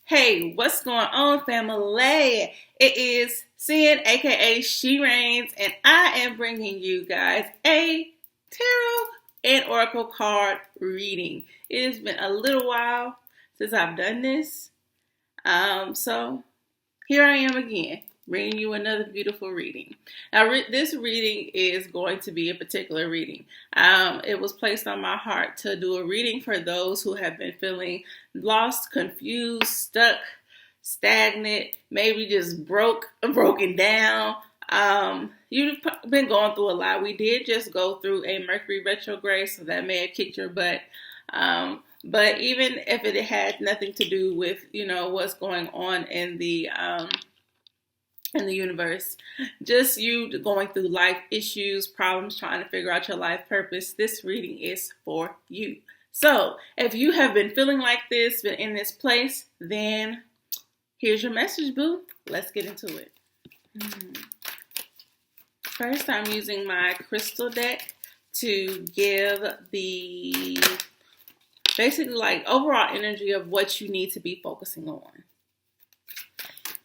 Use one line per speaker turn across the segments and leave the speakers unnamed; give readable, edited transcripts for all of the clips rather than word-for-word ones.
Hey, what's going on, family? It is Sin, aka She Reignz, and I am bringing you guys a tarot and oracle card reading. It has been a little while since I've done this, so here I am again, bringing you another beautiful reading. Now, this reading is going to be a particular reading. It was placed on my heart to do a reading for those who have been feeling lost, confused, stuck, stagnant, maybe just broken down. You've been going through a lot. We did just go through a Mercury retrograde, so that may have kicked your butt. But even if it had nothing to do with, what's going on in the universe, just you going through life issues, problems, trying to figure out your life purpose, this reading is for you. So if you have been feeling like this, been in this place, then here's your message, boo. Let's get into it. First, I'm using my crystal deck to give the basically like overall energy of what you need to be focusing on.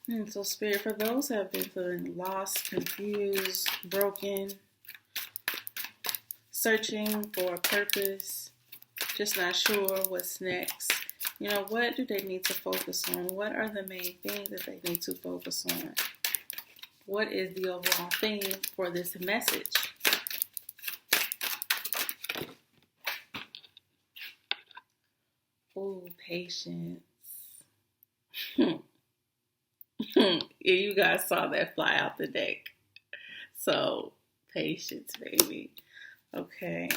And so, Spirit, for those who have been feeling lost, confused, broken, searching for a purpose, just not sure what's next, what do they need to focus on? What are the main things that they need to focus on? What is the overall theme for this message? Oh, patience. You guys saw that fly out the deck. So, patience, baby. Okay.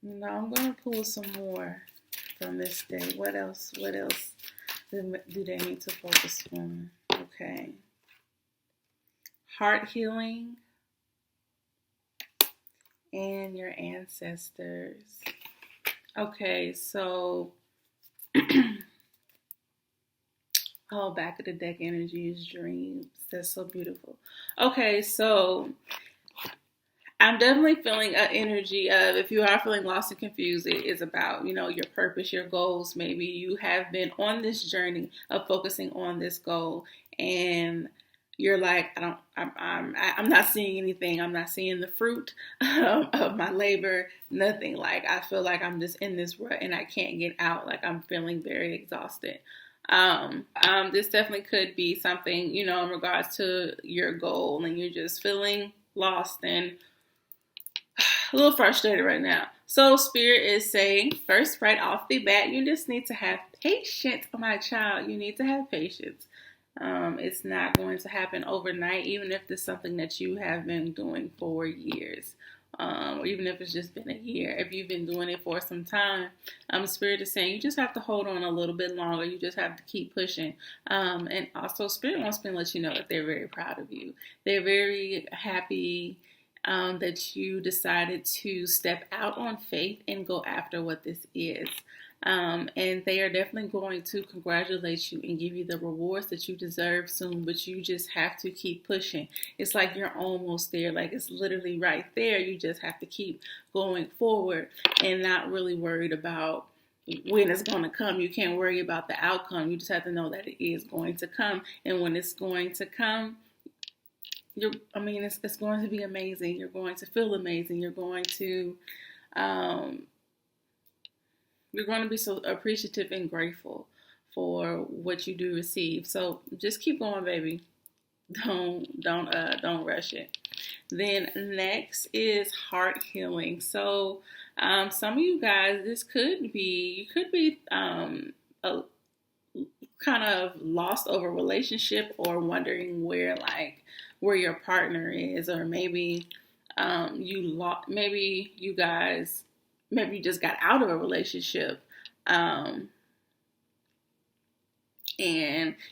Now I'm going to pull some more from this deck. What else do they need to focus on? Okay. Heart healing and your ancestors. Okay, so back of the deck energy is dreams. That's so beautiful. Okay, so I'm definitely feeling an energy of, if you are feeling lost and confused, it is about, your purpose, your goals. Maybe you have been on this journey of focusing on this goal, and you're like, I'm not seeing anything. I'm not seeing the fruit of my labor. Nothing. Like, I feel like I'm just in this rut and I can't get out. Like, I'm feeling very exhausted. This definitely could be something, in regards to your goal, and you're just feeling lost and a little frustrated right now. So Spirit is saying, first, right off the bat, you just need to have patience, my child. You need to have patience. It's not going to happen overnight, even if it's something that you have been doing for years. Or even if it's just been a year. If you've been doing it for some time, Spirit is saying you just have to hold on a little bit longer. You just have to keep pushing. And also, Spirit wants me to let you know that they're very proud of you. They're very happy that you decided to step out on faith and go after what this is. And they are definitely going to congratulate you and give you the rewards that you deserve soon, but you just have to keep pushing. It's like you're almost there. Like, it's literally right there. You just have to keep going forward and not really worried about when it's going to come. You can't worry about the outcome. You just have to know that it is going to come. And when it's going to come, it's going to be amazing. You're going to feel amazing. You're going to be so appreciative and grateful for what you do receive. So just keep going, baby. Don't rush it. Then next is heart healing. So some of you guys, you could be kind of lost over a relationship, or wondering where your partner is, or maybe maybe you just got out of a relationship, and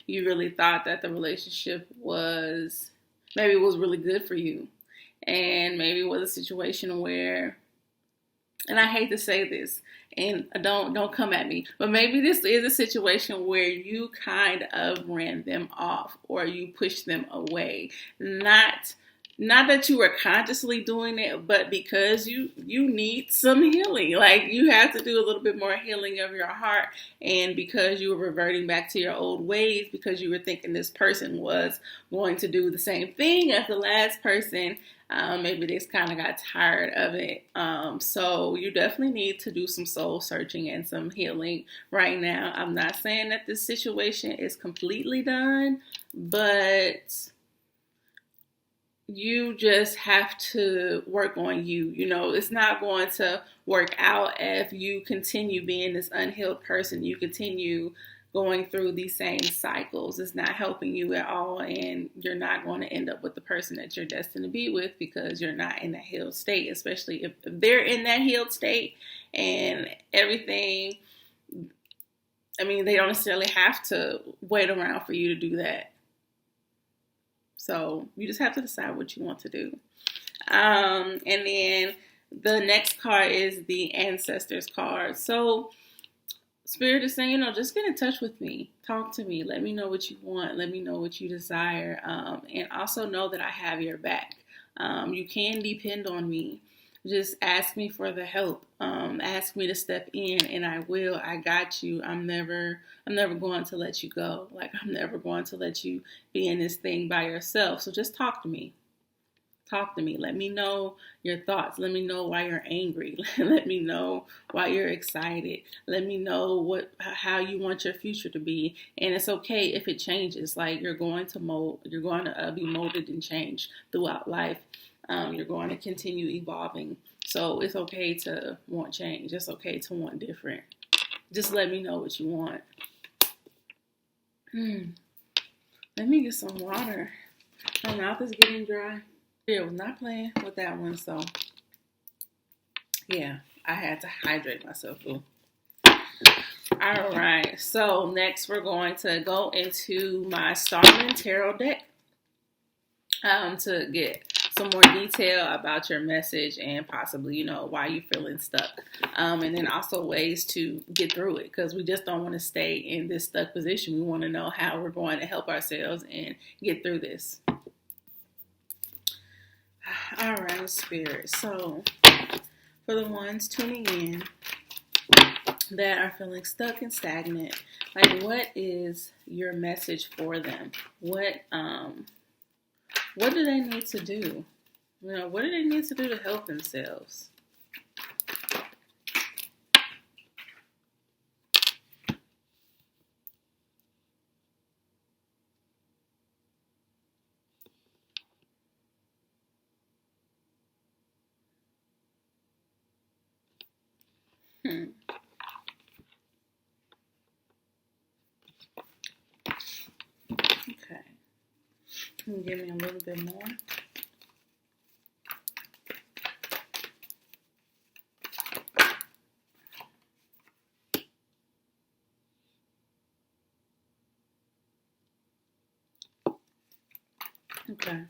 you really thought that the relationship was really good for you, and maybe it was a situation where, and I hate to say this, and don't come at me, but maybe this is a situation where you kind of ran them off, or you pushed them away, not not that you were consciously doing it, but because you need some healing. Like, you have to do a little bit more healing of your heart, and because you were reverting back to your old ways, because you were thinking this person was going to do the same thing as the last person, maybe they kind of got tired of it. So you definitely need to do some soul searching and some healing right now. I'm not saying that this situation is completely done, but you just have to work on you. You know, it's not going to work out if you continue being this unhealed person. You continue going through these same cycles. It's not helping you at all, and you're not going to end up with the person that you're destined to be with because you're not in that healed state, especially if they're in that healed state and everything. I mean, they don't necessarily have to wait around for you to do that. So you just have to decide what you want to do. And then the next card is the Ancestors card. So Spirit is saying, just get in touch with me. Talk to me. Let me know what you want. Let me know what you desire. And also know that I have your back. You can depend on me. Just ask me for the help. Ask me to step in, and I will. I got you. I'm never going to let you go. Like, I'm never going to let you be in this thing by yourself. So just talk to me. Talk to me. Let me know your thoughts. Let me know why you're angry. Let me know why you're excited. Let me know how you want your future to be. And it's okay if it changes. Like, you're going to be molded and changed throughout life. You're going to continue evolving. So it's okay to want change. It's okay to want different. Just let me know what you want. Let me get some water. My mouth is getting dry. I was not playing with that one, so yeah, I had to hydrate myself. All right, so next we're going to go into my Starman tarot deck to get some more detail about your message and possibly, why you're feeling stuck. And then also ways to get through it, because we just don't want to stay in this stuck position. We want to know how we're going to help ourselves and get through this. All right, Spirit. So for the ones tuning in that are feeling stuck and stagnant, like, what is your message for them? What do they need to do? What do they need to do to help themselves? Okay. Can you give me a little bit more? Okay.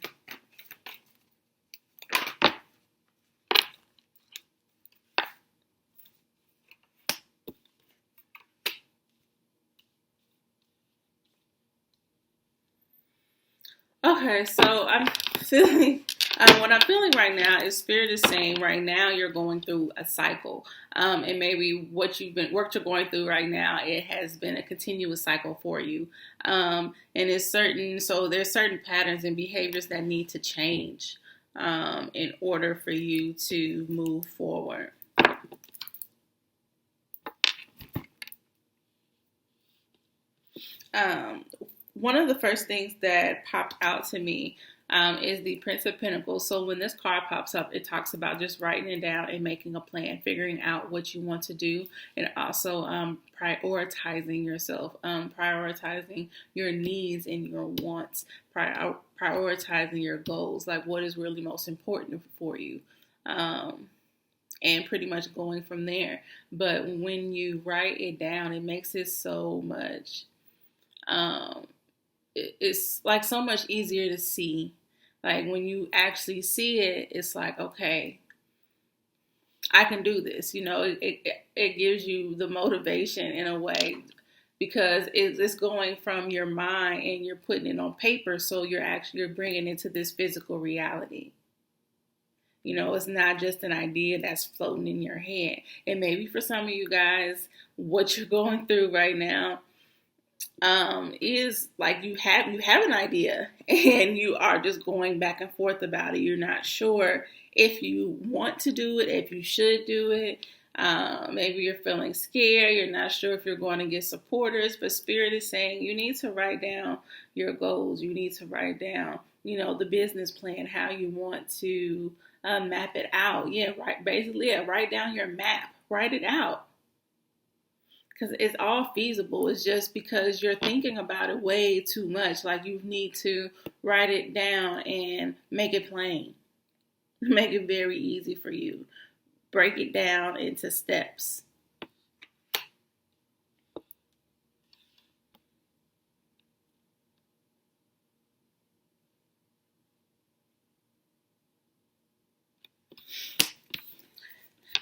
Okay, so I'm feeling, what I'm feeling right now is Spirit is saying right now you're going through a cycle. And maybe what you're going through right now, it has been a continuous cycle for you. And there's certain patterns and behaviors that need to change in order for you to move forward. One of the first things that popped out to me is the Prince of Pentacles. So when this card pops up, it talks about just writing it down and making a plan, figuring out what you want to do, and also prioritizing yourself, prioritizing your needs and your wants, prioritizing your goals, like what is really most important for you. And pretty much going from there. But when you write it down, it makes it so much it's like so much easier to see. Like, when you actually see it, it's like, okay, I can do this. It gives you the motivation in a way because it's going from your mind and you're putting it on paper. So you're bringing it to this physical reality. You know, it's not just an idea that's floating in your head. And maybe for some of you guys, what you're going through right now is like you have an idea and you are just going back and forth about it. You're not sure if you want to do it, if you should do it. Maybe you're feeling scared. You're not sure if you're going to get supporters, but Spirit is saying you need to write down your goals. You need to write down, you know, the business plan, how you want to map it out. Yeah, right. Basically, yeah, write down your map. Write it out. Because it's all feasible. It's just because you're thinking about it way too much. Like you need to write it down and make it plain. Make it very easy for you. Break it down into steps.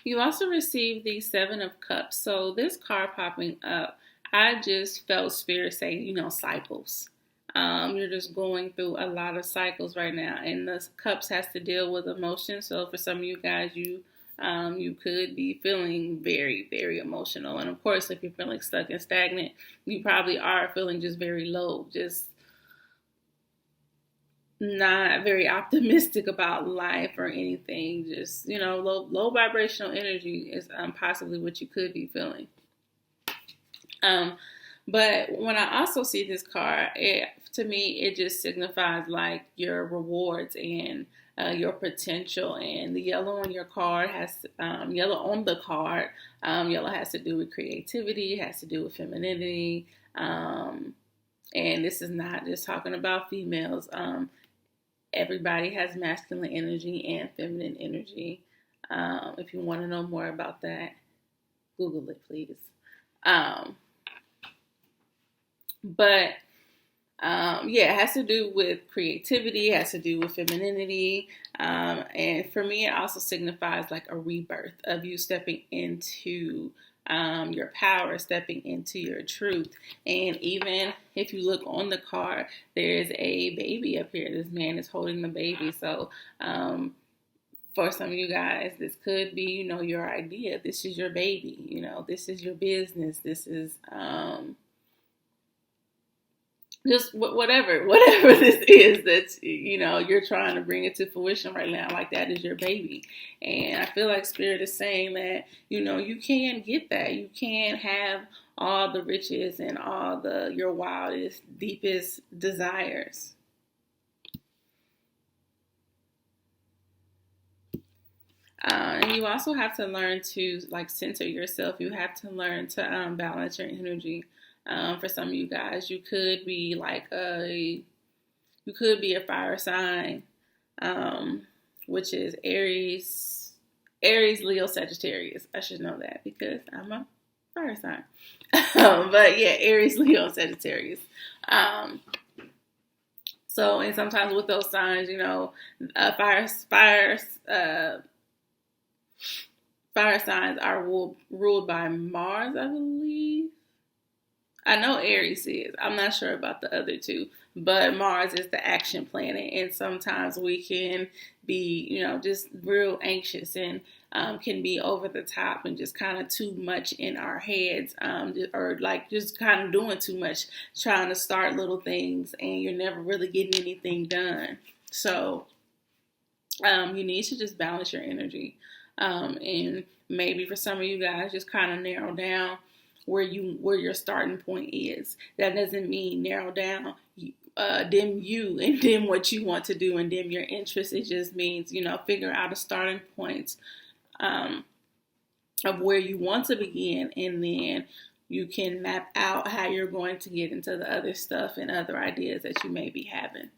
You also received the Seven of Cups. So this card popping up, I just felt Spirit saying, you know, cycles. You're just going through a lot of cycles right now, and the cups has to deal with emotion. So for some of you guys, you could be feeling very, very emotional, and of course, if you're feeling stuck and stagnant, you probably are feeling just very low, just not very optimistic about life or anything. Just, you know, low vibrational energy is possibly what you could be feeling. But when I also see this card, to me, it just signifies like your rewards and your potential. And the yellow on your card has yellow on the card. Yellow has to do with creativity. It has to do with femininity. And this is not just talking about females. Everybody has masculine energy and feminine energy. If you want to know more about that, Google it, please. But yeah, it has to do with creativity, it has to do with femininity. And for me, it also signifies like a rebirth of you stepping into your power, stepping into your truth. And even if you look on the card, there's a baby up here. This man is holding the baby. So for some of you guys, this could be, you know, your idea. This is your baby. You know, this is your business. This is just whatever this is that, you know, you're trying to bring it to fruition right now. Like that is your baby. And I feel like Spirit is saying that, you know, you can get that. You can have all the riches and all your wildest, deepest desires. And you also have to learn to like center yourself. You have to learn to balance your energy. For some of you guys, you could be like a fire sign, which is Aries, Leo, Sagittarius. I should know that because I'm a fire sign. But yeah, Aries, Leo, Sagittarius. So, and sometimes with those signs, you know, fire signs are ruled by Mars, I believe. I know Aries is. I'm not sure about the other two, but Mars is the action planet, and sometimes we can be, you know, just real anxious and can be over the top and just kind of too much in our heads, or like just kind of doing too much, trying to start little things, and you're never really getting anything done. So you need to just balance your energy, and maybe for some of you guys, just kind of narrow down where your starting point is. That doesn't mean narrow down, dim you and dim what you want to do and dim your interests. It just means, you know, figure out a starting point of where you want to begin, and then you can map out how you're going to get into the other stuff and other ideas that you may be having.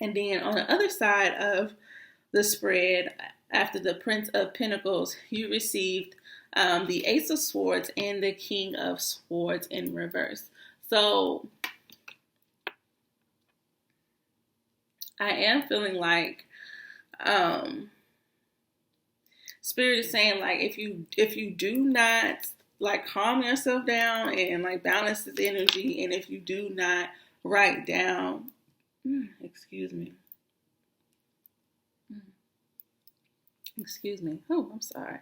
And then on the other side of the spread, after the Prince of Pentacles, you received the Ace of Swords and the King of Swords in reverse. So I am feeling like Spirit is saying, like, if you do not like calm yourself down and like balance this energy, and if you do not write down, excuse me. Oh, I'm sorry.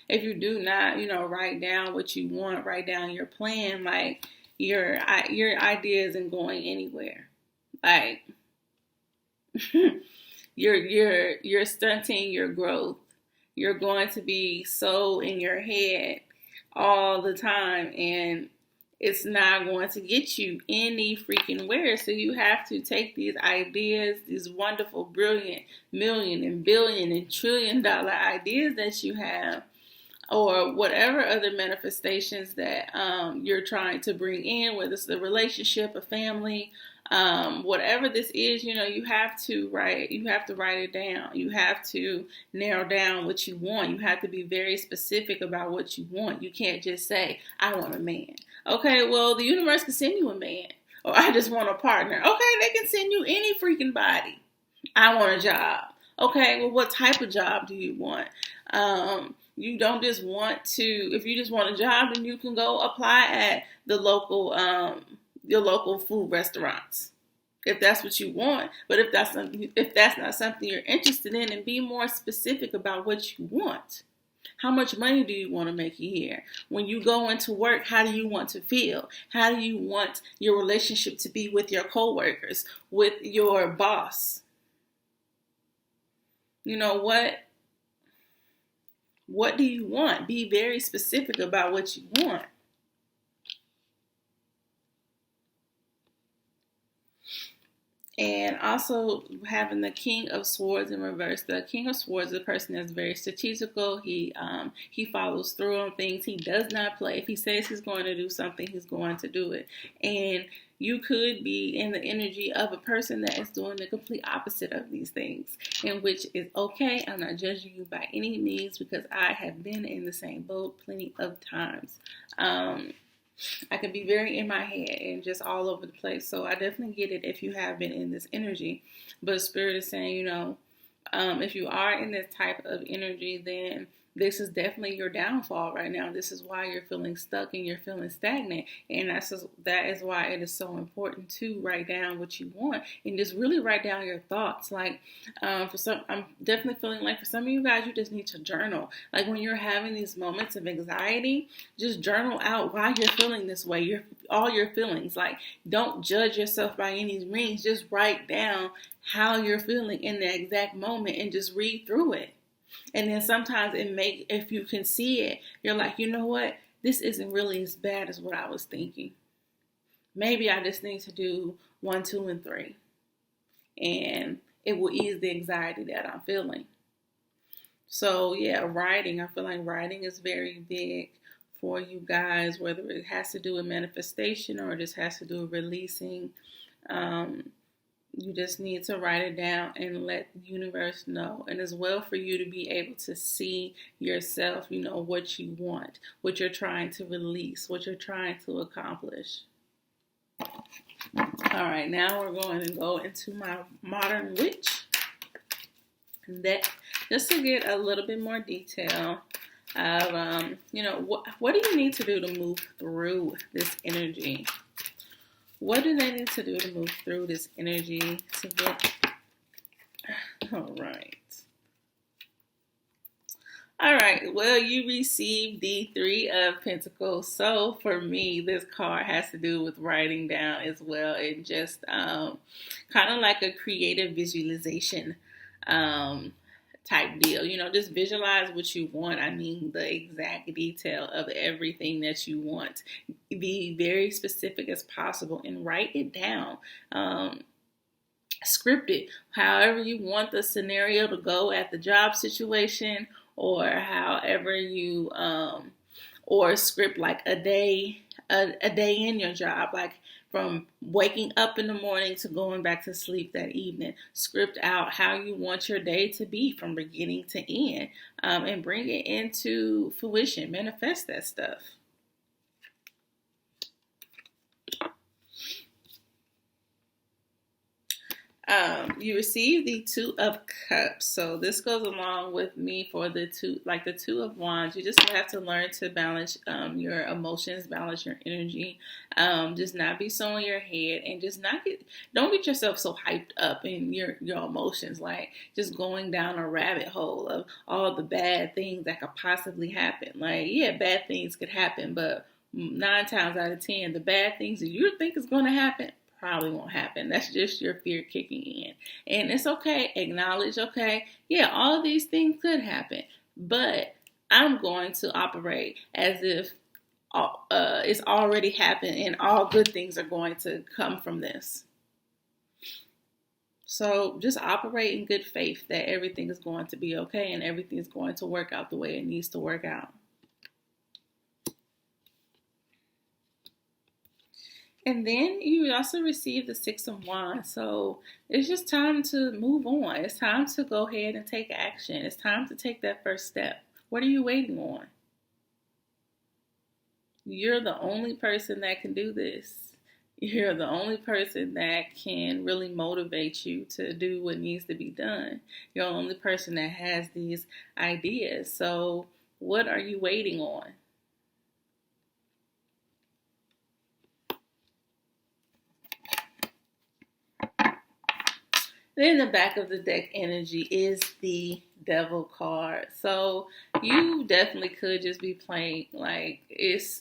If you do not, write down what you want, write down your plan, like your idea isn't going anywhere. Like you're stunting your growth. You're going to be so in your head all the time, and it's not going to get you any freaking where. So you have to take these ideas, these wonderful, brilliant million and billion and $1 trillion ideas that you have, or whatever other manifestations that you're trying to bring in, whether it's a relationship, a family, whatever this is, you have to write it down. You have to narrow down what you want. You have to be very specific about what you want. You can't just say, I want a man. Okay, well, the universe can send you a man. Or I just want a partner. Okay, they can send you any freaking body. I want a job. Okay, well, what type of job do you want? You don't just want to, if you just want a job, then you can go apply at the local, your local food restaurants, if that's what you want. But if that's not something you're interested in, and be more specific about what you want. How much money do you want to make a year? When you go into work, how do you want to feel? How do you want your relationship to be with your coworkers, with your boss? What do you want? Be very specific about what you want. And also having the King of Swords in reverse. The King of Swords is a person that's very strategical. He follows through on things. He does not play. If he says he's going to do something, he's going to do it. And you could be in the energy of a person that is doing the complete opposite of these things, in which is okay. I'm not judging you by any means, because I have been in the same boat plenty of times. I can be very in my head and just all over the place. So I definitely get it if you have been in this energy. But Spirit is saying, if you are in this type of energy, then this is definitely your downfall right now. This is why you're feeling stuck and you're feeling stagnant. And that is why it is so important to write down what you want and just really write down your thoughts. Like, I'm definitely feeling like for some of you guys, you just need to journal. Like when you're having these moments of anxiety, just journal out why you're feeling this way. All your feelings. Like, don't judge yourself by any means. Just write down how you're feeling in the exact moment and just read through it. And then sometimes if you can see it, you're like, you know what? This isn't really as bad as what I was thinking. Maybe I just need to do 1, 2, and 3. And it will ease the anxiety that I'm feeling. So yeah, writing. I feel like writing is very big for you guys, whether it has to do with manifestation or it just has to do with releasing. You just need to write it down and let the universe know. And as well for you to be able to see yourself, what you want, what you're trying to release, what you're trying to accomplish. All right, now we're going to go into my modern witch. That just to get a little bit more detail of, what do you need to do to move through this energy? What do they need to do to move through this energy to get... All right. Well, you received the 3 of Pentacles. So for me, this card has to do with writing down as well, and just kind of like a creative visualization type deal. Just visualize what you want. I mean, the exact detail of everything that you want. Be very specific as possible and write it down. Script it however you want the scenario to go at the job situation, or however you or script like a day in your job, like from waking up in the morning to going back to sleep that evening. Script out how you want your day to be from beginning to end, and bring it into fruition. Manifest that stuff. You receive the Two of Cups. So this goes along with me for the Two of Wands. You just have to learn to balance your emotions, balance your energy. Just not be so in your head, and just don't get yourself so hyped up in your emotions, like just going down a rabbit hole of all the bad things that could possibly happen. Like, yeah, bad things could happen, but 9 times out of 10, the bad things that you think is going to happen probably won't happen. That's just your fear kicking in. And it's okay. Acknowledge, okay, yeah, all of these things could happen, but I'm going to operate as if it's already happened and all good things are going to come from this. So just operate in good faith that everything is going to be okay and everything is going to work out the way it needs to work out. And then you also receive the Six of Wands. So it's just time to move on. It's time to go ahead and take action. It's time to take that first step. What are you waiting on? You're the only person that can do this. You're the only person that can really motivate you to do what needs to be done. You're the only person that has these ideas. So what are you waiting on? Then the back of the deck energy is the Devil card. So you definitely could just be playing like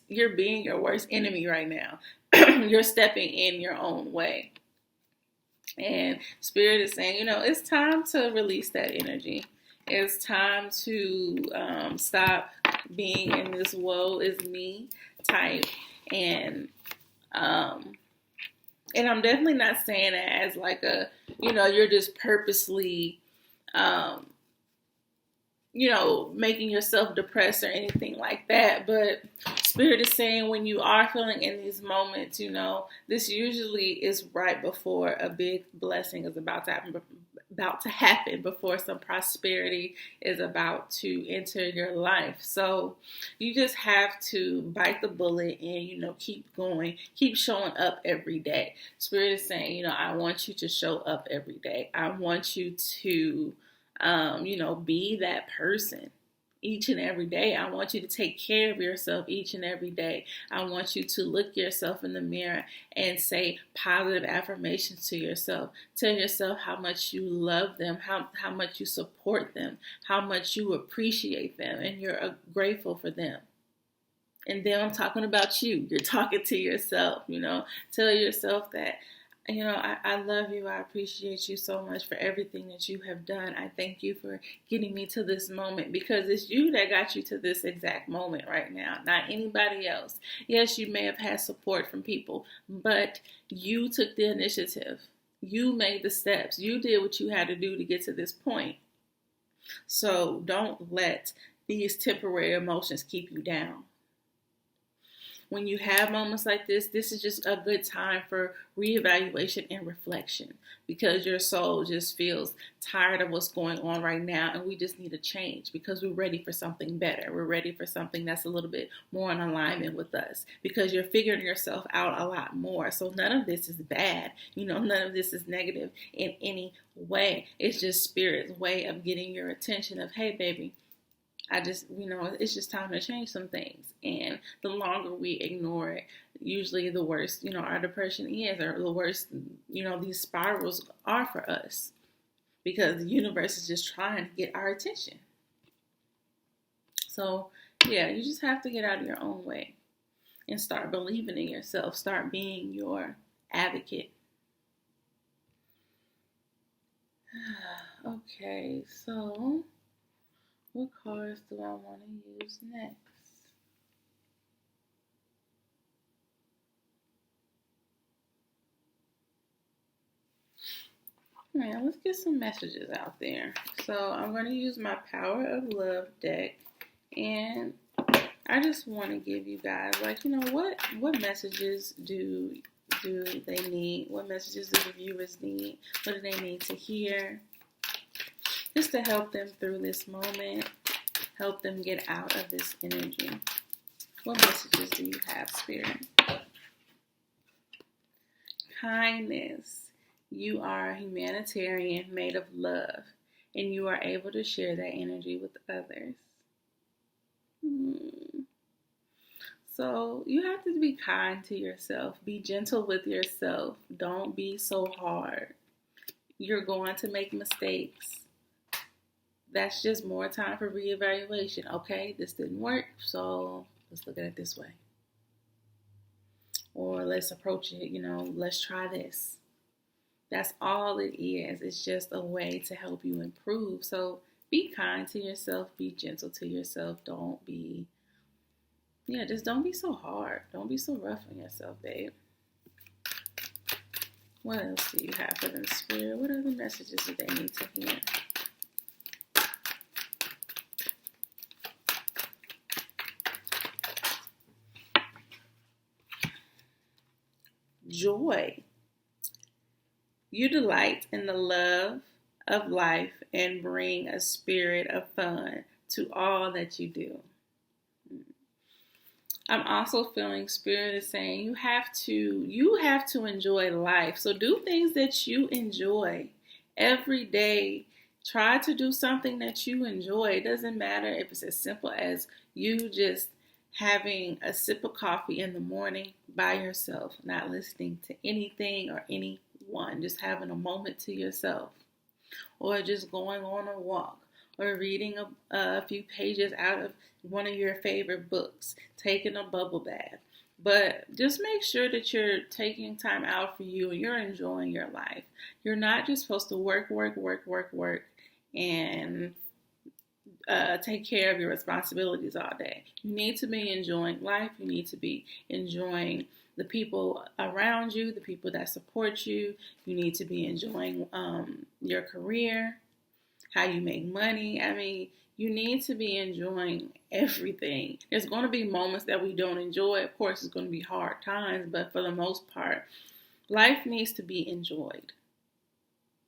you're being your worst enemy right now. You're stepping in your own way. And Spirit is saying, it's time to release that energy. It's time to stop being in this woe is me type. And I'm definitely not saying it as like you're just purposely, making yourself depressed or anything like that. But Spirit is saying when you are feeling in these moments, this usually is right before a big blessing is about to happen, before some prosperity is about to enter your life. So you just have to bite the bullet and, keep going, keep showing up every day. Spirit is saying, I want you to show up every day. I want you to, be that person each and every day. I want you to take care of yourself each and every day. I want you to look yourself in the mirror and say positive affirmations to yourself. Tell yourself how much you love them, how much you support them, how much you appreciate them, and you're grateful for them. And then I'm talking about you. You're talking to yourself, Tell yourself that, I love you. I appreciate you so much for everything that you have done. I thank you for getting me to this moment, because it's you that got you to this exact moment right now, not anybody else. Yes, you may have had support from people, but you took the initiative. You made the steps. You did what you had to do to get to this point. So don't let these temporary emotions keep you down. When you have moments like this is just a good time for reevaluation and reflection, because your soul just feels tired of what's going on right now, and we just need a change because we're ready for something better. We're ready for something that's a little bit more in alignment with us, because you're figuring yourself out a lot more. So none of this is bad. None of this is negative in any way. It's just Spirit's way of getting your attention of, hey, baby, it's just time to change some things. And the longer we ignore it, usually the worse, our depression is, or the worse, these spirals are for us, because the universe is just trying to get our attention. So, yeah, you just have to get out of your own way and start believing in yourself. Start being your advocate. Okay, so what cards do I want to use next? Man, let's get some messages out there. So I'm going to use my Power of Love deck, and I just want to give you guys, what messages do they need? What messages do the viewers need? What do they need to hear? Just to help them through this moment, help them get out of this energy. What messages do you have, Spirit? Kindness. You are a humanitarian made of love, and you are able to share that energy with others. So you have to be kind to yourself. Be gentle with yourself. Don't be so hard. You're going to make mistakes. That's just more time for reevaluation. Okay, this didn't work, so let's look at it this way. Or let's approach it, let's try this. That's all it is. It's just a way to help you improve. So be kind to yourself. Be gentle to yourself. Just don't be so hard. Don't be so rough on yourself, babe. What else do you have for them, Spirit? What other messages do they need to hear? Joy. You delight in the love of life and bring a spirit of fun to all that you do. I'm also feeling Spirit is saying you have to enjoy life. So do things that you enjoy every day. Try to do something that you enjoy. It doesn't matter if it's as simple as you just having a sip of coffee in the morning by yourself, not listening to anything or anyone, just having a moment to yourself, or just going on a walk, or reading a few pages out of one of your favorite books, taking a bubble bath. But just make sure that you're taking time out for you and you're enjoying your life. You're not just supposed to work, and take care of your responsibilities all day. You need to be enjoying life. You need to be enjoying the people around you, the people that support you. You need to be enjoying your career, how you make money. I mean, you need to be enjoying everything. There's going to be moments that we don't enjoy. Of course, it's going to be hard times, but for the most part, life needs to be enjoyed.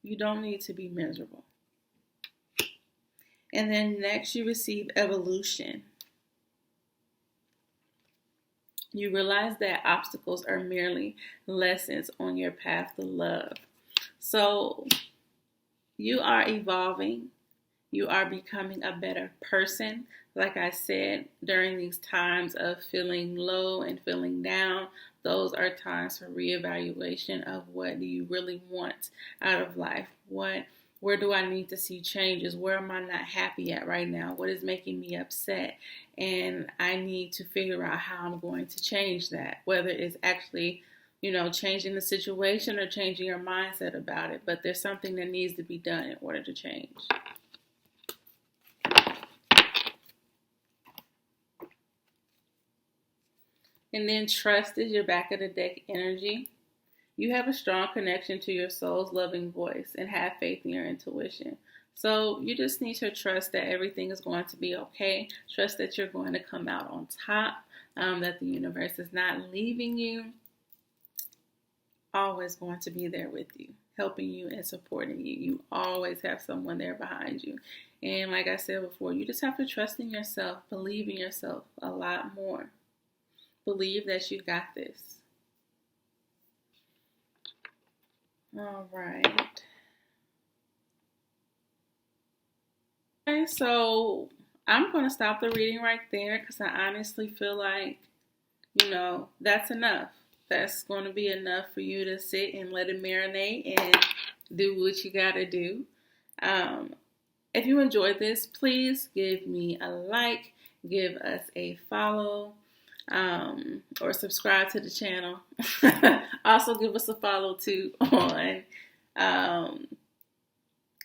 You don't need to be miserable. And then next you receive evolution. You realize that obstacles are merely lessons on your path to love. So you are evolving. You are becoming a better person. Like I said, during these times of feeling low and feeling down, those are times for reevaluation of what do you really want out of life? Where do I need to see changes? Where am I not happy at right now? What is making me upset? And I need to figure out how I'm going to change that, whether it's actually, changing the situation or changing your mindset about it. But there's something that needs to be done in order to change. And then trust is your back of the deck energy. You have a strong connection to your soul's loving voice and have faith in your intuition. So you just need to trust that everything is going to be okay. Trust that you're going to come out on top, that the universe is not leaving you. Always going to be there with you, helping you and supporting you. You always have someone there behind you. And like I said before, you just have to trust in yourself, believe in yourself a lot more. Believe that you got this. All right. Okay, so I'm going to stop the reading right there because I honestly feel like, that's enough. That's going to be enough for you to sit and let it marinate and do what you got to do. If you enjoyed this, please give me a like, give us a follow, or subscribe to the channel. Also give us a follow too on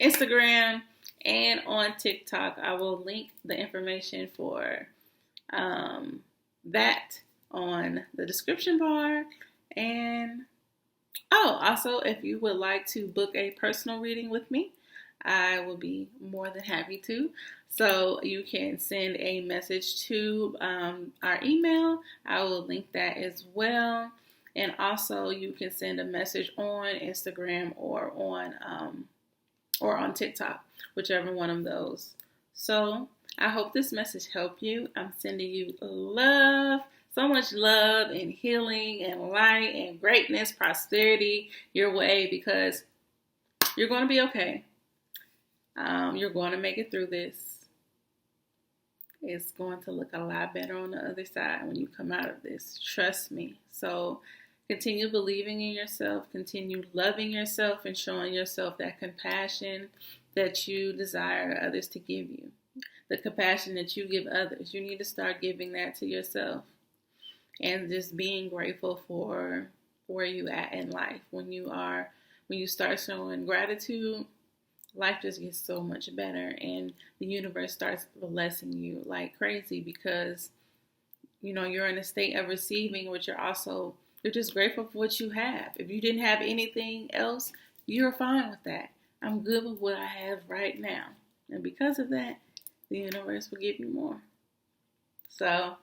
Instagram and on TikTok. I will link the information for that on the description bar. And also if you would like to book a personal reading with me, I will be more than happy to. So you can send a message to our email. I will link that as well. And also you can send a message on Instagram or on TikTok, whichever one of those. So I hope this message helped you. I'm sending you love, so much love and healing and light and greatness, prosperity your way, because You're going to be okay. You're going to make it through this. It's going to look a lot better on the other side when you come out of this. Trust me. So continue believing in yourself. Continue loving yourself and showing yourself that compassion that you desire others to give you. The compassion that you give others. You need to start giving that to yourself. And just being grateful for where you at in life. When you start showing gratitude, life just gets so much better, and the universe starts blessing you like crazy because, you're in a state of receiving, but you're just grateful for what you have. If you didn't have anything else, you're fine with that. I'm good with what I have right now. And because of that, the universe will give you more. So,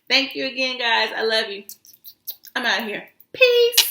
thank you again, guys. I love you. I'm out of here. Peace.